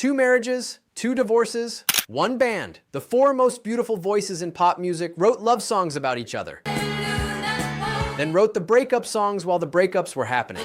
2 marriages, 2 divorces, 1 band. The 4 most beautiful voices in pop music wrote love songs about each other, then wrote the breakup songs while the breakups were happening.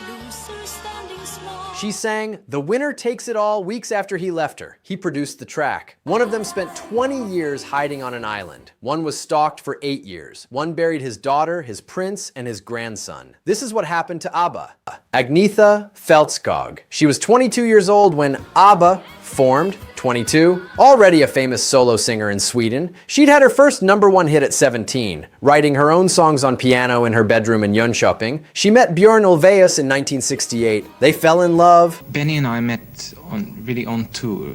She sang "The Winner Takes It All" weeks after he left her. He produced the track. One of them spent 20 years hiding on an island. One was stalked for 8 years. One buried his daughter, his prince, and his grandson. This is what happened to ABBA. Agnetha Fältskog. She was 22 years old when ABBA formed, 22. Already a famous solo singer in Sweden, she'd had her first #1 hit at 17, writing her own songs on piano in her bedroom in Jönköping. She met Björn Ulvaeus in 1968. They fell in love. Benny and I met on tour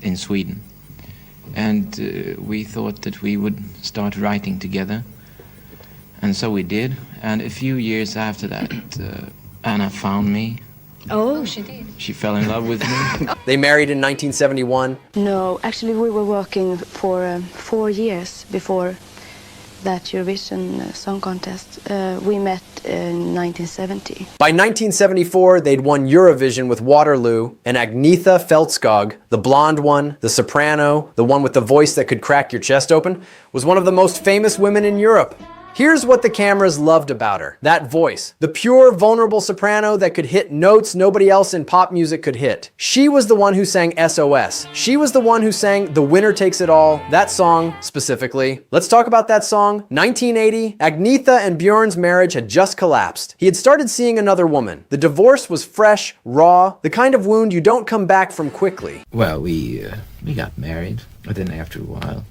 in Sweden, and we thought that we would start writing together, and so we did. And a few years after that, Anna found me. Oh, she did. She fell in love with me. They married in 1971. No, actually we were working for 4 years before that Eurovision Song Contest. We met in 1970. By 1974, they'd won Eurovision with Waterloo, and Agnetha Fältskog, the blonde one, the soprano, the one with the voice that could crack your chest open, was one of the most famous women in Europe. Here's what the cameras loved about her. That voice. The pure, vulnerable soprano that could hit notes nobody else in pop music could hit. She was the one who sang SOS. She was the one who sang "The Winner Takes It All," that song specifically. Let's talk about that song. 1980, Agnetha and Björn's marriage had just collapsed. He had started seeing another woman. The divorce was fresh, raw, the kind of wound you don't come back from quickly. Well, we got married, but then after a while,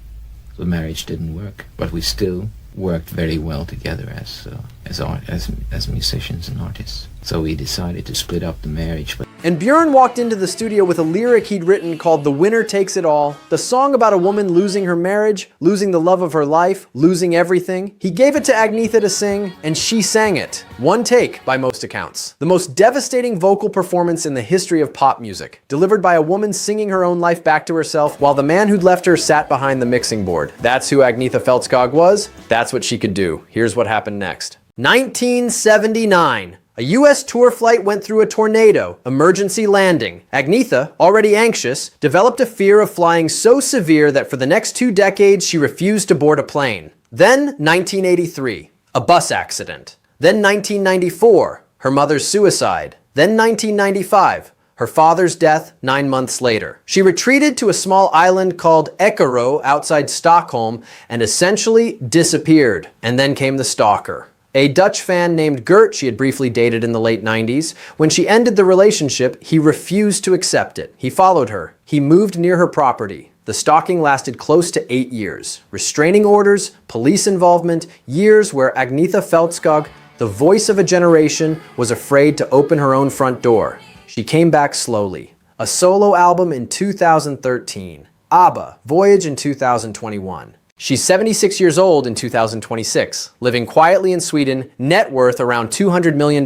the marriage didn't work. But we still worked very well together as musicians and artists. So we decided to split up the marriage. And Björn walked into the studio with a lyric he'd written called "The Winner Takes It All," the song about a woman losing her marriage, losing the love of her life, losing everything. He gave it to Agnetha to sing, and she sang it. 1 take, by most accounts. The most devastating vocal performance in the history of pop music, delivered by a woman singing her own life back to herself while the man who'd left her sat behind the mixing board. That's who Agnetha Fältskog was. That's what she could do. Here's what happened next. 1979. A US tour flight went through a tornado, emergency landing. Agnetha, already anxious, developed a fear of flying so severe that for the next 2 decades she refused to board a plane. Then 1983, a bus accident. Then 1994, her mother's suicide. Then 1995, her father's death 9 months later. She retreated to a small island called Eckerö outside Stockholm and essentially disappeared. And then came the stalker. A Dutch fan named Gert she had briefly dated in the late 90s. When she ended the relationship, he refused to accept it. He followed her. He moved near her property. The stalking lasted close to 8 years. Restraining orders, police involvement, years where Agnetha Fältskog, the voice of a generation, was afraid to open her own front door. She came back slowly. A solo album in 2013. ABBA, Voyage in 2021. She's 76 years old in 2026, living quietly in Sweden, net worth around $200 million,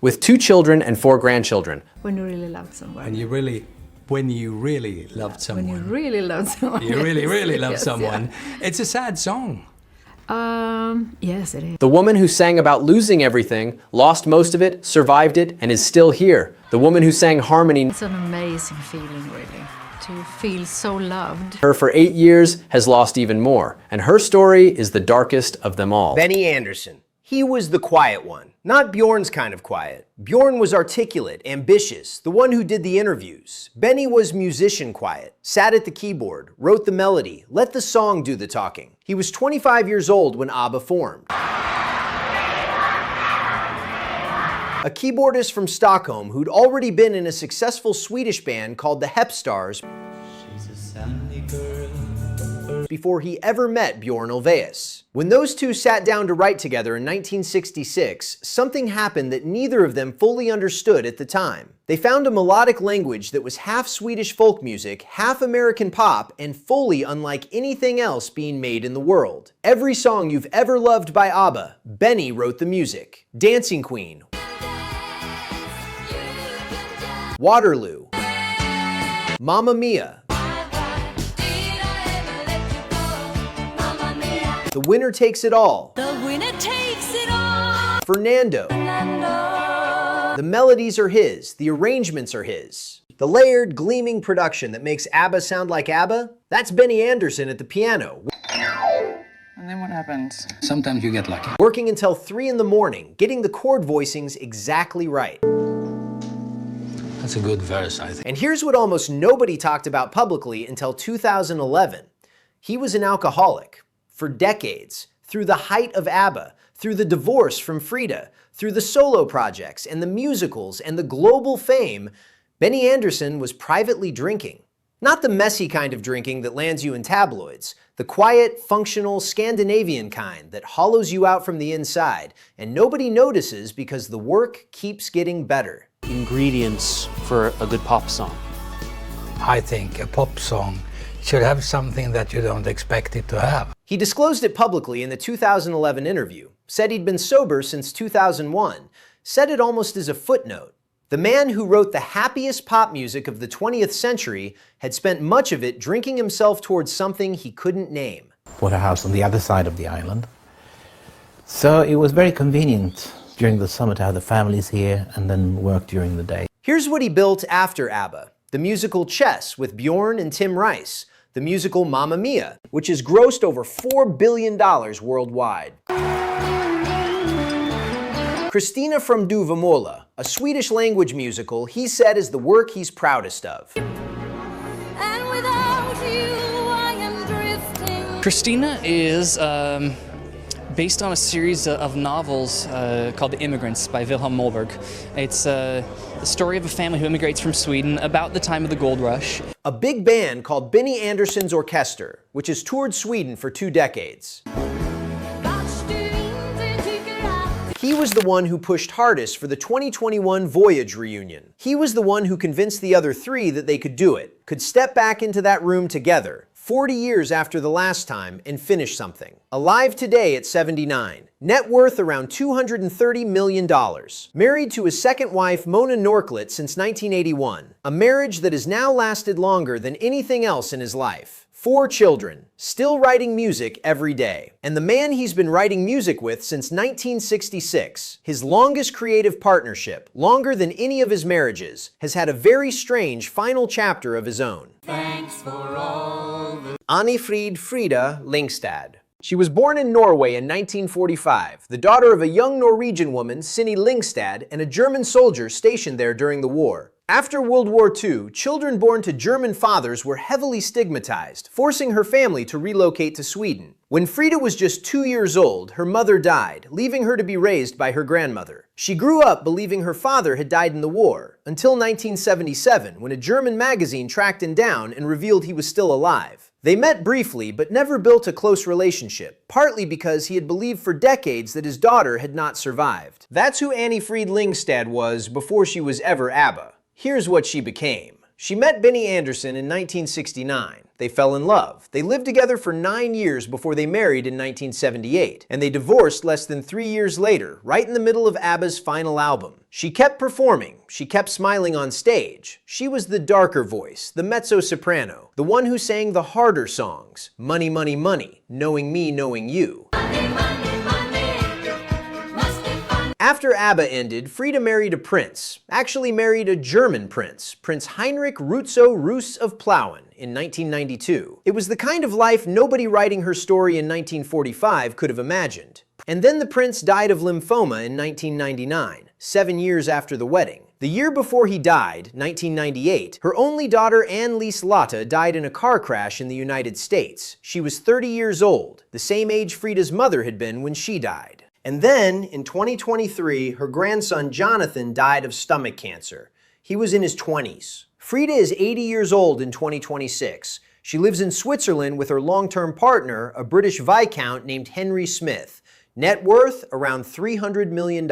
with 2 children and 4 grandchildren. When you really love someone. When you really love someone. When you really love someone. You really love Yes, someone. yeah. It's a sad song. Yes, it is. The woman who sang about losing everything, lost most of it, survived it, and is still here. The woman who sang harmony. It's an amazing feeling, really, to feel so loved. Her for 8 years has lost even more, and her story is the darkest of them all. Benny Andersson. He was the quiet one, not Bjorn's kind of quiet. Bjorn was articulate, ambitious, the one who did the interviews. Benny was musician quiet, sat at the keyboard, wrote the melody, let the song do the talking. He was 25 years old when ABBA formed. A keyboardist from Stockholm who'd already been in a successful Swedish band called the Hepstars before he ever met Björn Ulvaeus. When those two sat down to write together in 1966, something happened that neither of them fully understood at the time. They found a melodic language that was half Swedish folk music, half American pop, and fully unlike anything else being made in the world. Every song you've ever loved by ABBA, Benny wrote the music. Dancing Queen, Waterloo, Mamma Mia, The Winner Takes It All, The winner takes it all. Fernando, The melodies are his, the arrangements are his. The layered, gleaming production that makes ABBA sound like ABBA, that's Benny Andersson at the piano. And then what happens? Sometimes you get lucky. Working until 3 in the morning, getting the chord voicings exactly right. That's a good verse, I think. And here's what almost nobody talked about publicly until 2011. He was an alcoholic. For decades, through the height of ABBA, through the divorce from FRIDA, through the solo projects and the musicals and the global fame, Benny Andersson was privately drinking. Not the messy kind of drinking that lands you in tabloids, the quiet, functional, Scandinavian kind that hollows you out from the inside, and nobody notices because the work keeps getting better. Ingredients for a good pop song. I think a pop song should have something that you don't expect it to have. He disclosed it publicly in the 2011 interview, said he'd been sober since 2001, said it almost as a footnote. The man who wrote the happiest pop music of the 20th century had spent much of it drinking himself towards something he couldn't name. Bought a house on the other side of the island. So it was very convenient during the summer to have the families here and then work during the day. Here's what he built after ABBA. The musical Chess with Björn and Tim Rice. The musical Mamma Mia, which has grossed over $4 billion worldwide. Kristina from Duvemåla, a Swedish language musical he said is the work he's proudest of. Kristina is based on a series of novels called The Immigrants by Wilhelm Moberg. It's the story of a family who immigrates from Sweden about the time of the gold rush. A big band called Benny Andersson's Orchestra, which has toured Sweden for 2 decades. He was the one who pushed hardest for the 2021 Voyage reunion. He was the one who convinced the other 3 that they could do it, could step back into that room together, 40 years after the last time, and finish something. Alive today at 79. Net worth around $230 million. Married to his second wife, Mona Norklet, since 1981. A marriage that has now lasted longer than anything else in his life. 4 children, still writing music every day. And the man he's been writing music with since 1966, his longest creative partnership, longer than any of his marriages, has had a very strange final chapter of his own. Thanks for all the... Anni-Frid FRIDA Lyngstad. She was born in Norway in 1945, the daughter of a young Norwegian woman, Cindy Lyngstad, and a German soldier stationed there during the war. After World War II, children born to German fathers were heavily stigmatized, forcing her family to relocate to Sweden. When Frida was just 2 years old, her mother died, leaving her to be raised by her grandmother. She grew up believing her father had died in the war, until 1977, when a German magazine tracked him down and revealed he was still alive. They met briefly, but never built a close relationship, partly because he had believed for decades that his daughter had not survived. That's who Anni-Frid Lyngstad was before she was ever ABBA. Here's what she became. She met Benny Andersson in 1969. They fell in love. They lived together for 9 years before they married in 1978, and they divorced less than 3 years later, right in the middle of ABBA's final album. She kept performing. She kept smiling on stage. She was the darker voice, the mezzo-soprano, the one who sang the harder songs, Money, Money, Money, Knowing Me, Knowing You. After ABBA ended, Frida married a prince, actually married a German prince, Prince Heinrich Rutzo-Russ of Plauen, in 1992. It was the kind of life nobody writing her story in 1945 could have imagined. And then the prince died of lymphoma in 1999, 7 years after the wedding. The year before he died, 1998, her only daughter Anne-Lise Lotte died in a car crash in the United States. She was 30 years old, the same age Frida's mother had been when she died. And then, in 2023, her grandson Jonathan died of stomach cancer. He was in his 20s. Frida is 80 years old in 2026. She lives in Switzerland with her long-term partner, a British Viscount named Henry Smith. Net worth, around $300 million.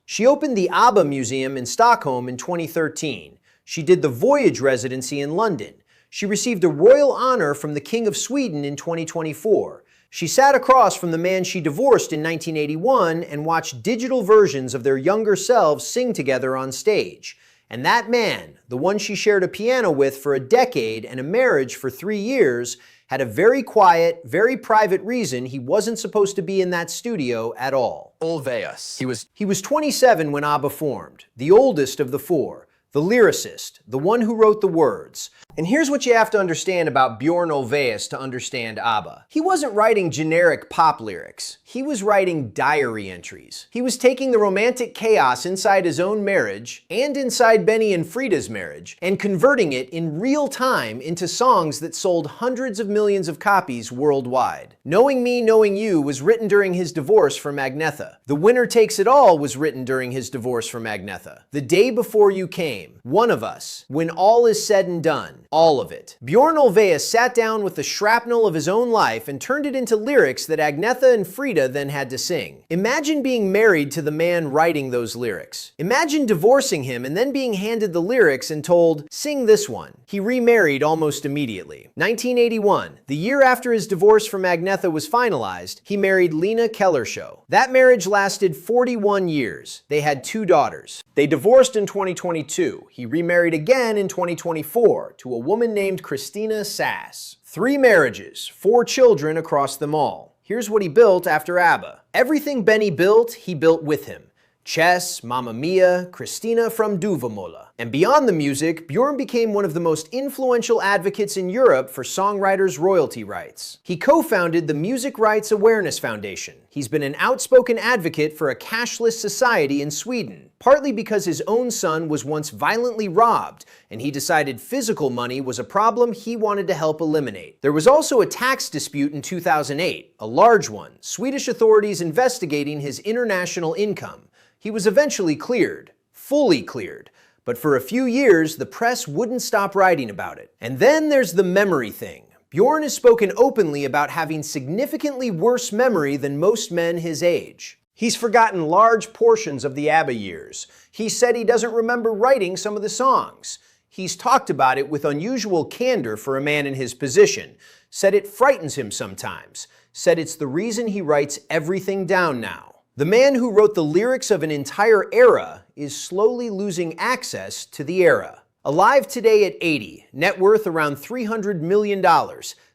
She opened the ABBA Museum in Stockholm in 2013. She did the Voyage residency in London. She received a royal honor from the King of Sweden in 2024. She sat across from the man she divorced in 1981 and watched digital versions of their younger selves sing together on stage. And that man, the one she shared a piano with for a decade and a marriage for 3 years, had a very quiet, very private reason he wasn't supposed to be in that studio at all. Ulvaeus. He was 27 when ABBA formed, the oldest of the four, the lyricist, the one who wrote the words. And here's what you have to understand about Björn Ulvaeus to understand ABBA. He wasn't writing generic pop lyrics. He was writing diary entries. He was taking the romantic chaos inside his own marriage and inside Benny and Frida's marriage and converting it in real time into songs that sold hundreds of millions of copies worldwide. Knowing Me, Knowing You was written during his divorce from Agnetha. The Winner Takes It All was written during his divorce from Agnetha. The Day Before You Came, One of Us, When All Is Said and Done, all of it. Björn Ulvaeus sat down with the shrapnel of his own life and turned it into lyrics that Agnetha and FRIDA then had to sing. Imagine being married to the man writing those lyrics. Imagine divorcing him and then being handed the lyrics and told, sing this one. He remarried almost immediately. 1981, the year after his divorce from Agnetha was finalized, he married Lena Kellershow. That marriage lasted 41 years. They had 2 daughters. They divorced in 2022. He remarried again in 2024 to a woman named Christina Sass. 3 marriages, 4 children across them all. Here's what he built after ABBA. Everything Benny built, he built with him. Chess, Mamma Mia, Christina from Duvemola. And beyond the music, Björn became one of the most influential advocates in Europe for songwriters' royalty rights. He co-founded the Music Rights Awareness Foundation. He's been an outspoken advocate for a cashless society in Sweden, partly because his own son was once violently robbed, and he decided physical money was a problem he wanted to help eliminate. There was also a tax dispute in 2008, a large one, Swedish authorities investigating his international income. He was eventually cleared, fully cleared, but for a few years, the press wouldn't stop writing about it. And then there's the memory thing. Björn has spoken openly about having significantly worse memory than most men his age. He's forgotten large portions of the ABBA years. He said he doesn't remember writing some of the songs. He's talked about it with unusual candor for a man in his position, said it frightens him sometimes, said it's the reason he writes everything down now. The man who wrote the lyrics of an entire era is slowly losing access to the era. Alive today at 80, net worth around $300 million,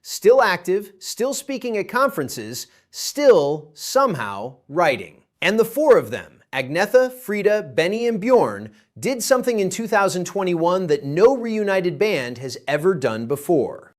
still active, still speaking at conferences, still somehow writing. And the 4 of them, Agnetha, FRIDA, Benny, and Björn, did something in 2021 that no reunited band has ever done before.